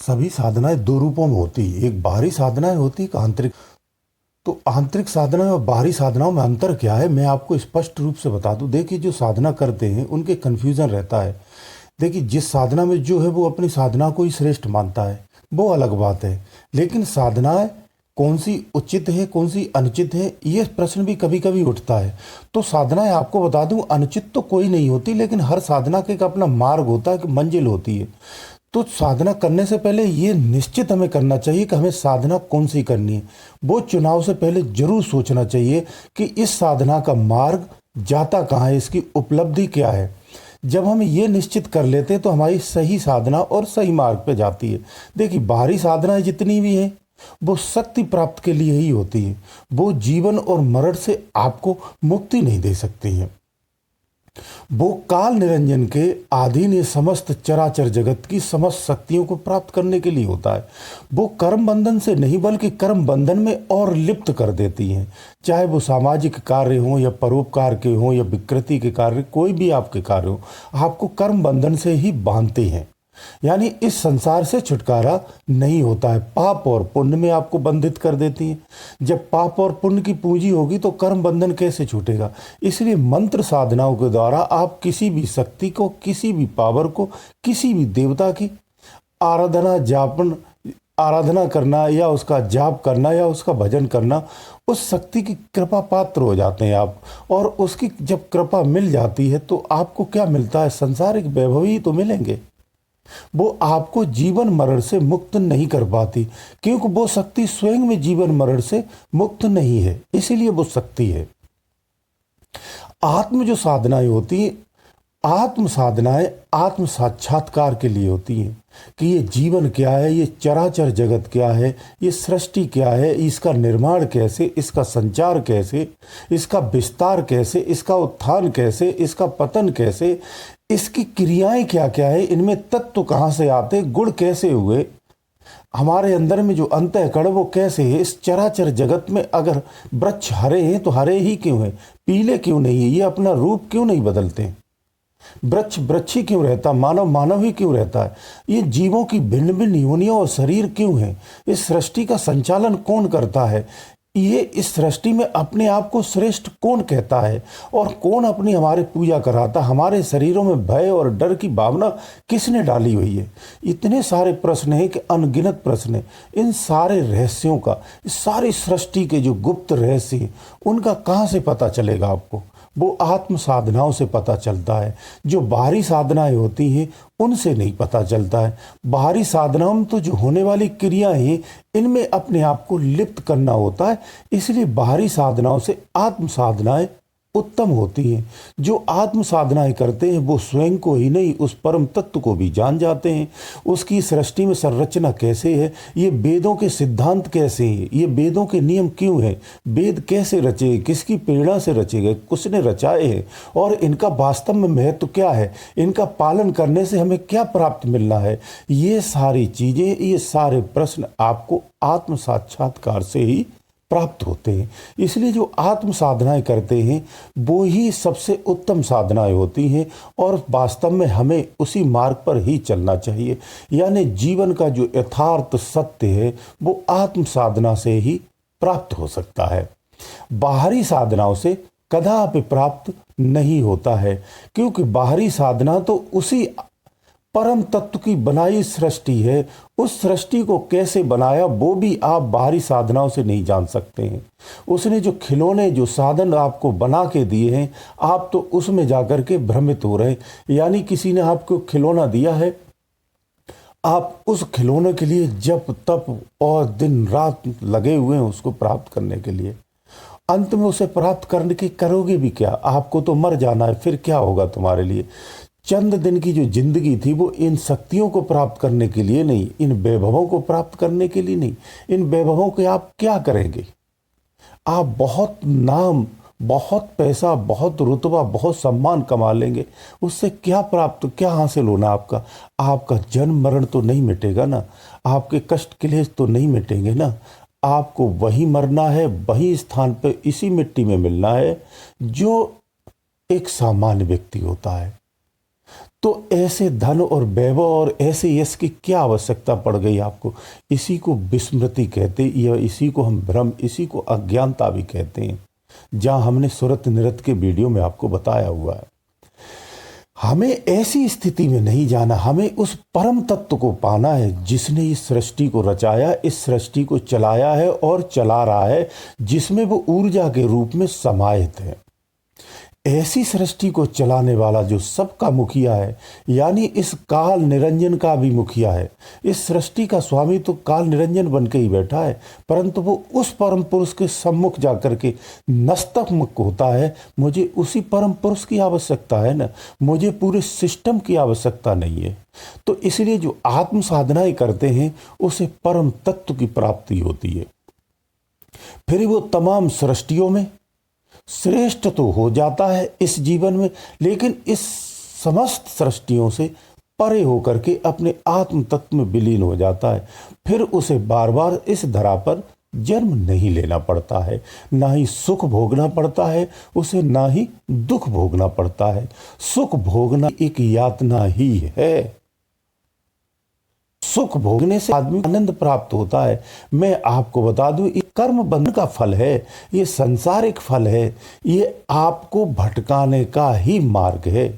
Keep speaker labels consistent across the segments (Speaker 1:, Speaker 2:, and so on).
Speaker 1: सभी साधनाएं दो रूपों में होती है। एक बाहरी साधनाएं होती है, एक आंतरिक। तो आंतरिक साधना और बाहरी साधनाओं में अंतर क्या है, मैं आपको स्पष्ट रूप से बता दूं। देखिए, जो साधना करते हैं उनके कन्फ्यूजन रहता है। देखिए, जिस साधना में जो है वो अपनी साधना को ही श्रेष्ठ मानता है, वो अलग बात है। लेकिन साधनाएं कौन सी उचित है, कौन सी अनुचित है, ये प्रश्न भी कभी कभी उठता है। तो साधनाएं, आपको बता दूं, अनुचित तो कोई नहीं होती, लेकिन हर साधना का एक अपना मार्ग होता है, कि मंजिल होती है। तो साधना करने से पहले ये निश्चित हमें करना चाहिए कि हमें साधना कौन सी करनी है। वो चुनाव से पहले जरूर सोचना चाहिए कि इस साधना का मार्ग जाता कहाँ है, इसकी उपलब्धि क्या है। जब हम ये निश्चित कर लेते हैं तो हमारी सही साधना और सही मार्ग पे जाती है। देखिए, बाहरी साधनाएं जितनी भी हैं वो शक्ति प्राप्त के लिए ही होती है। वो जीवन और मरण से आपको मुक्ति नहीं दे सकती हैं। वो काल निरंजन के अधीन ये समस्त चराचर जगत की समस्त शक्तियों को प्राप्त करने के लिए होता है। वो कर्म बंधन से नहीं बल्कि कर्म बंधन में और लिप्त कर देती हैं। चाहे वो सामाजिक कार्य हो या परोपकार के हो या विकृति के कार्य, कोई भी आपके कार्य हो, आपको कर्म बंधन से ही बांधते हैं। यानी इस संसार से छुटकारा नहीं होता है। पाप और पुण्य में आपको बंधित कर देती है। जब पाप और पुण्य की पूंजी होगी तो कर्म बंधन कैसे छूटेगा। इसलिए मंत्र साधनाओं के द्वारा आप किसी भी शक्ति को, किसी भी पावर को, किसी भी देवता की आराधना करना या उसका जाप करना या उसका भजन करना, उस शक्ति की कृपा पात्र हो जाते हैं आप। और उसकी जब कृपा मिल जाती है तो आपको क्या मिलता है, संसारिक वैभव ही तो मिलेंगे। वो आपको जीवन मरण से मुक्त नहीं कर पाती, क्योंकि वो शक्ति स्वयं में जीवन मरण से मुक्त नहीं है, इसीलिए वो शक्ति है। आत्म जो साधनाएं होती हैं, आत्म साधनाएं आत्म साक्षात्कार के लिए होती हैं, कि ये जीवन क्या है, ये चराचर जगत क्या है, ये सृष्टि क्या है, इसका निर्माण कैसे, इसका संचार कैसे, इसका विस्तार कैसे, इसका उत्थान कैसे, इसका पतन कैसे, इसकी क्रियाएं क्या क्या है, इनमें तत्व कहाँ से आते, गुण कैसे हुए, हमारे अंदर में जो अंतःकरण वो कैसे है। इस चराचर जगत में अगर वृक्ष हरे हैं तो हरे ही क्यों हैं, पीले क्यों नहीं है, ये अपना रूप क्यों नहीं बदलते हैं। वृक्ष वृक्ष ही क्यों रहता, मानव मानव ही क्यों रहता है। ये जीवों की भिन्न भिन्न योनियां और शरीर क्यों हैं। इस सृष्टि का संचालन कौन करता है, ये इस सृष्टि में अपने आप को श्रेष्ठ कौन कहता है, और कौन अपनी हमारी पूजा कराता। हमारे शरीरों में भय और डर की भावना किसने डाली हुई है। इतने सारे प्रश्न हैं कि अनगिनत प्रश्न हैं। इन सारे रहस्यों का, इस सारी सृष्टि के जो गुप्त रहस्य हैं, उनका कहाँ से पता चलेगा आपको। वो आत्म साधनाओं से पता चलता है। जो बाहरी साधनाएं होती हैं उनसे नहीं पता चलता है। बाहरी साधनाओं में तो जो होने वाली क्रिया हैं, इनमें अपने आप को लिप्त करना होता है। इसलिए बाहरी साधनाओं से आत्म साधनाएं उत्तम होती हैं। जो आत्म साधनाएं करते हैं वो स्वयं को ही नहीं, उस परम तत्व को भी जान जाते हैं। उसकी सृष्टि में संरचना कैसे है, ये वेदों के सिद्धांत कैसे हैं, ये वेदों के नियम क्यों हैं, वेद कैसे रचे, किसकी प्रेरणा से रचे गए, किसने रचाए हैं, और इनका वास्तव में महत्व क्या है, इनका पालन करने से हमें क्या प्राप्त मिलना है। ये सारी चीज़ें, ये सारे प्रश्न आपको आत्म साक्षात्कार से ही प्राप्त होते हैं। इसलिए जो आत्म साधनाएं करते हैं वो ही सबसे उत्तम साधनाएं होती हैं, और वास्तव में हमें उसी मार्ग पर ही चलना चाहिए। यानी जीवन का जो यथार्थ सत्य है वो आत्म साधना से ही प्राप्त हो सकता है। बाहरी साधनाओं से कदापि प्राप्त नहीं होता है, क्योंकि बाहरी साधना तो उसी परम तत्व की बनाई सृष्टि है। उस सृष्टि को कैसे बनाया वो भी आप बाहरी साधनाओं से नहीं जान सकते हैं। उसने जो खिलौने, जो साधन आपको बना के दिए हैं, आप तो उसमें जाकर के भ्रमित हो रहे हैं। यानी किसी ने आपको खिलौना दिया है, आप उस खिलौने के लिए जप तप और दिन रात लगे हुए हैं उसको प्राप्त करने के लिए। अंत में उसे प्राप्त करने के करोगे भी क्या, आपको तो मर जाना है, फिर क्या होगा तुम्हारे लिए। चंद दिन की जो जिंदगी थी वो इन शक्तियों को प्राप्त करने के लिए नहीं, इन वैभवों को प्राप्त करने के लिए नहीं। इन वैभवों के आप क्या करेंगे। आप बहुत नाम, बहुत पैसा, बहुत रुतबा, बहुत सम्मान कमा लेंगे, उससे क्या प्राप्त, क्या हासिल होना आपका। आपका जन्म मरण तो नहीं मिटेगा ना, आपके कष्ट क्लेश तो नहीं मिटेंगे ना। आपको वही मरना है, वही स्थान पे, इसी मिट्टी में मिलना है जो एक सामान्य व्यक्ति होता है। तो ऐसे धन और वैभव और ऐसे यश की क्या आवश्यकता पड़ गई आपको? इसी को विस्मृति कहते, या इसी को हम भ्रम, इसी को अज्ञानता भी कहते हैं, जहां हमने सुरत निरत के वीडियो में आपको बताया हुआ है। हमें ऐसी स्थिति में नहीं जाना, हमें उस परम तत्व को पाना है जिसने इस सृष्टि को रचाया, इस सृष्टि को चलाया है और चला रहा है, जिसमें वो ऊर्जा के रूप में समाहित है। ऐसी सृष्टि को चलाने वाला जो सबका मुखिया है, यानी इस काल निरंजन का भी मुखिया है। इस सृष्टि का स्वामी तो काल निरंजन बन के ही बैठा है, परंतु वो उस परम पुरुष के सम्मुख जाकर के नतमस्तक होता है। मुझे उसी परम पुरुष की आवश्यकता है ना, मुझे पूरे सिस्टम की आवश्यकता नहीं है। तो इसलिए जो आत्म साधनाएं करते हैं उसे परम तत्व की प्राप्ति होती है। फिर वो तमाम सृष्टियों में श्रेष्ठ तो हो जाता है इस जीवन में, लेकिन इस समस्त सृष्टियों से परे होकर के अपने आत्म तत्व में विलीन हो जाता है। फिर उसे बार बार इस धरा पर जन्म नहीं लेना पड़ता है, ना ही सुख भोगना पड़ता है उसे, ना ही दुख भोगना पड़ता है। सुख भोगना एक यातना ही है। सुख भोगने से आदमी आनंद प्राप्त होता है। मैं आपको बता दूं, ये कर्म बंधन का फल है, ये संसारिक फल है, ये आपको भटकाने का ही मार्ग है।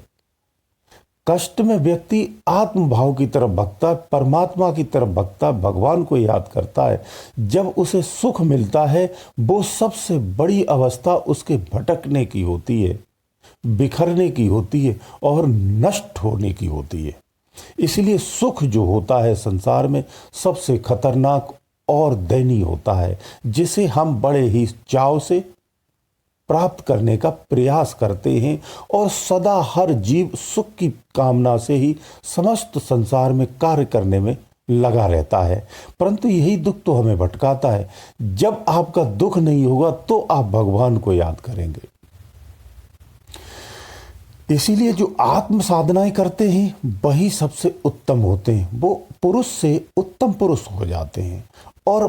Speaker 1: कष्ट में व्यक्ति आत्म भाव की तरफ भगता है, परमात्मा की तरफ भगता है, भगवान को याद करता है। जब उसे सुख मिलता है वो सबसे बड़ी अवस्था उसके भटकने की होती है, बिखरने की होती है और नष्ट होने की होती है। इसलिए सुख जो होता है संसार में सबसे खतरनाक और दयनीय होता है, जिसे हम बड़े ही चाव से प्राप्त करने का प्रयास करते हैं, और सदा हर जीव सुख की कामना से ही समस्त संसार में कार्य करने में लगा रहता है। परंतु यही दुख तो हमें भटकाता है। जब आपका दुख नहीं होगा तो आप भगवान को याद करेंगे। इसीलिए जो आत्म साधनाएं करते हैं वही सबसे उत्तम होते हैं, वो पुरुष से उत्तम पुरुष हो जाते हैं और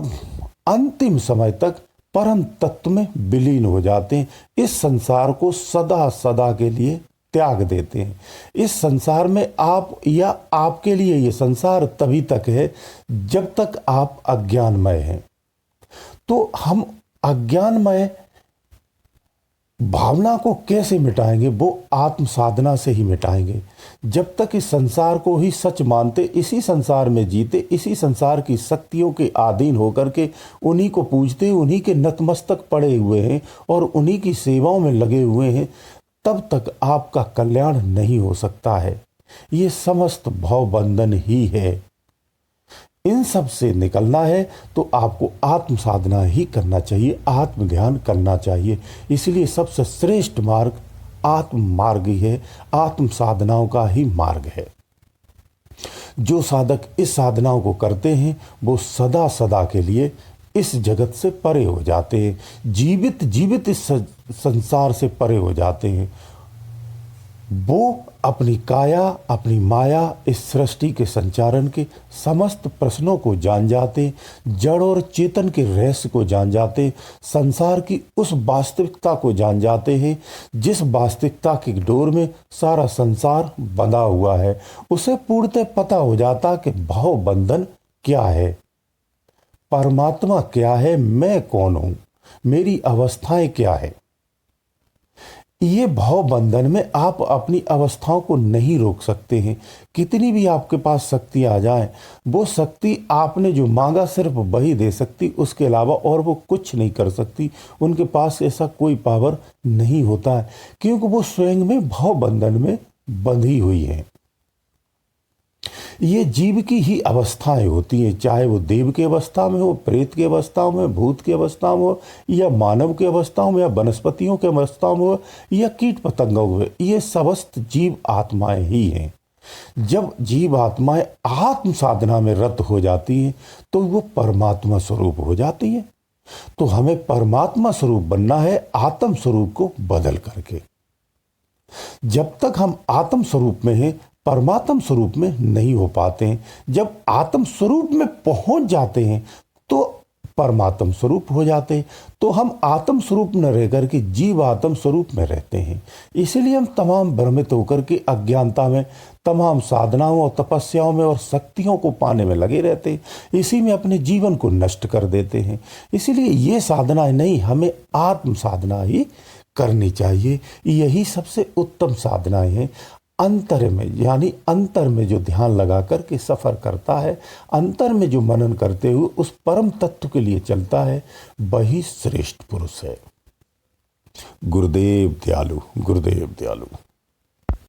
Speaker 1: अंतिम समय तक परम तत्व में विलीन हो जाते हैं। इस संसार को सदा सदा के लिए त्याग देते हैं। इस संसार में आप या आपके लिए ये संसार तभी तक है जब तक आप अज्ञानमय हैं। तो हम अज्ञानमय भावना को कैसे मिटाएंगे? वो आत्म साधना से ही मिटाएंगे। जब तक इस संसार को ही सच मानते, इसी संसार में जीते, इसी संसार की शक्तियों के अधीन होकर के उन्हीं को पूजते, उन्हीं के नतमस्तक पड़े हुए हैं और उन्हीं की सेवाओं में लगे हुए हैं, तब तक आपका कल्याण नहीं हो सकता है। ये समस्त भव बंधन ही है। इन सब से निकलना है तो आपको आत्म साधना ही करना चाहिए, आत्म ध्यान करना चाहिए। इसलिए सबसे श्रेष्ठ मार्ग आत्म मार्ग ही है, आत्म साधनाओं का ही मार्ग है। जो साधक इस साधनाओं को करते हैं वो सदा सदा के लिए इस जगत से परे हो जाते हैं, जीवित जीवित इस संसार से परे हो जाते हैं। वो अपनी काया, अपनी माया, इस सृष्टि के संचारण के समस्त प्रश्नों को जान जाते, जड़ और चेतन के रहस्य को जान जाते, संसार की उस वास्तविकता को जान जाते हैं जिस वास्तविकता की डोर में सारा संसार बंधा हुआ है। उसे पूर्णतः पता हो जाता कि भव बंधन क्या है, परमात्मा क्या है, मैं कौन हूं, मेरी अवस्थाएं क्या है। ये भाव बंधन में आप अपनी अवस्थाओं को नहीं रोक सकते हैं। कितनी भी आपके पास शक्ति आ जाए, वो शक्ति आपने जो मांगा सिर्फ वही दे सकती, उसके अलावा और वो कुछ नहीं कर सकती। उनके पास ऐसा कोई पावर नहीं होता है, क्योंकि वो स्वयं में भाव बंधन में बंधी हुई हैं। ये जीव की ही अवस्थाएं होती हैं, चाहे वो देव की अवस्था में हो, प्रेत की अवस्था में, भूत की अवस्था में हो, या मानव की अवस्था में, या वनस्पतियों की अवस्था में हो, या कीट पतंगों में। ये समस्त जीव आत्माएं ही हैं। जब जीव आत्माएं आत्म साधना में रत हो जाती हैं तो वो परमात्मा स्वरूप हो जाती है। तो हमें परमात्मा स्वरूप बनना है, आत्म स्वरूप को बदल करके। जब तक हम आत्म स्वरूप में हैं, परमात्म स्वरूप में नहीं हो पाते हैं। जब आत्म स्वरूप में पहुंच जाते हैं तो परमात्म स्वरूप हो जाते, तो हम आत्म स्वरूप न रह करके जीव आत्म स्वरूप में रहते हैं। इसीलिए हम तमाम भ्रमित होकर के अज्ञानता में तमाम साधनाओं और तपस्याओं में और शक्तियों को पाने में लगे रहते, इसी में अपने जीवन को नष्ट कर देते हैं। इसीलिए ये साधनाएं नहीं, हमें आत्म साधना ही करनी चाहिए। यही सबसे उत्तम साधनाएं हैं। अंतर में, यानी अंतर में जो ध्यान लगा करके सफ़र करता है, अंतर में जो मनन करते हुए उस परम तत्व के लिए चलता है, वही श्रेष्ठ पुरुष है। गुरुदेव दयालु, गुरुदेव दयालु।